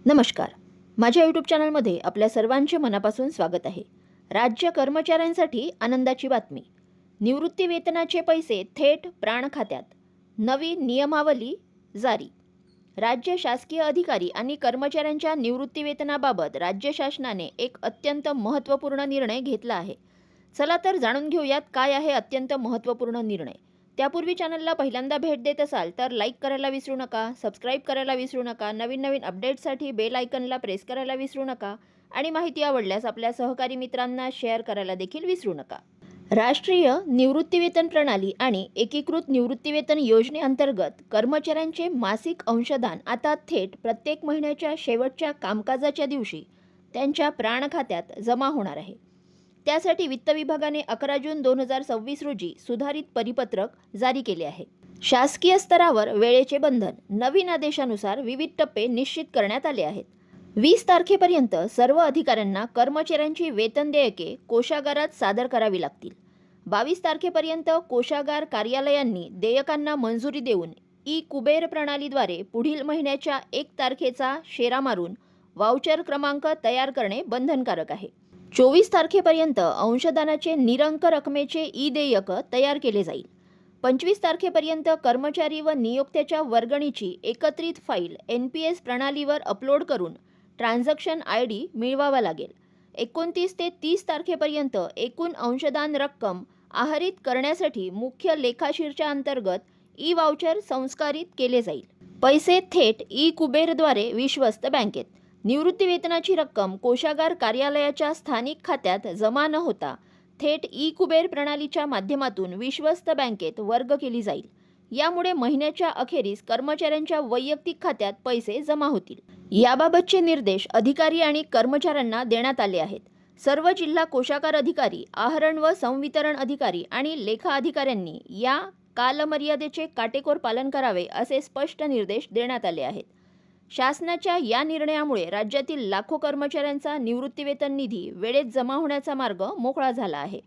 नमस्कार. माझ्या यूट्यूब चॅनलमध्ये आपल्या सर्वांचे मनापासून स्वागत आहे. राज्य कर्मचाऱ्यांसाठी आनंदाची बातमी. निवृत्ती वेतनाचे पैसे थेट प्राण खात्यात. नवी नियमावली जारी. राज्य शासकीय अधिकारी आणि कर्मचाऱ्यांच्या निवृत्ती वेतनाबाबत राज्य शासनाने एक अत्यंत महत्त्वपूर्ण निर्णय घेतला आहे. चला तर जाणून घेऊयात काय आहे अत्यंत महत्त्वपूर्ण निर्णय. त्यापूर्वी चॅनलला पहिल्यांदा भेट देत असाल तर लाईक करायला विसरू नका, सबस्क्राईब करायला विसरू नका, नवीन अपडेट्ससाठी बेल आयकनला प्रेस करायला विसरू नका आणि माहिती आवडल्यास आपल्या सहकारी मित्रांना शेअर करायला देखील विसरू नका. राष्ट्रीय निवृत्तीवेतन प्रणाली आणि एकीकृत निवृत्तीवेतन योजनेअंतर्गत कर्मचाऱ्यांचे मासिक अंशदान आता थेट प्रत्येक महिन्याच्या शेवटच्या कामकाजाच्या दिवशी त्यांच्या प्राण खात्यात जमा होणार आहे. त्यासाठी वित्त विभागाने 11 जून 2026 रोजी सुधारित परिपत्रक जारी केले आहे. शासकीय स्तरावर वेळेचे बंधन. नवीन आदेशानुसार विविध टप्पे निश्चित करण्यात आले आहेत. 20 तारखेपर्यंत सर्व अधिकाऱ्यांना कर्मचाऱ्यांची वेतन देयके कोषागारात सादर करावी लागतील. 22 तारखेपर्यंत कोषागार कार्यालयांनी देयकांना मंजुरी देऊन ई-कुबेर प्रणालीद्वारे पुढील महिन्याच्या 1 तारखेचा शेरा मारून वाउचर क्रमांक तयार करणे बंधनकारक आहे. 24 तारखेपर्यंत अंशदानाचे निरंक रकमेचे ई-देयक तयार केले जाईल. 25 तारखेपर्यंत कर्मचारी व नियोक्त्याच्या वर्गणीची एकत्रित फाईल NPS प्रणालीवर अपलोड करून ट्रान्झॅक्शन ID मिळवावा लागेल. 29 ते 30 तारखेपर्यंत एकूण अंशदान रक्कम आहरित करण्यासाठी मुख्य लेखाशीरच्या अंतर्गत ई-वाउचर संस्कारित केले जाईल. पैसे थेट ई-कुबेरद्वारे विश्वस्त बँकेत. निवृत्तीवेतनाची रक्कम कोषागार कार्यालयाच्या स्थानिक खात्यात जमा न होता थेट ई-कुबेर प्रणालीच्या माध्यमातून विश्वस्त बँकेत वर्ग केली जाईल. यामुळे महिन्याच्या अखेरीस कर्मचाऱ्यांच्या वैयक्तिक खात्यात पैसे जमा होतील. याबाबतचे निर्देश अधिकारी आणि कर्मचाऱ्यांना देण्यात आले आहेत. सर्व जिल्हा कोषागार अधिकारी, आहरण व संवितरण अधिकारी आणि लेखा अधिकाऱ्यांनी या कालमर्यादेचे काटेकोर पालन करावे असे स्पष्ट निर्देश देण्यात आले आहेत. शासनाच्या या निर्णयामुळे राज्यातील लाखो कर्मचाऱ्यांचा निवृत्तीवेतन निधी वेळेत जमा होण्याचा मार्ग मोकळा झाला आहे.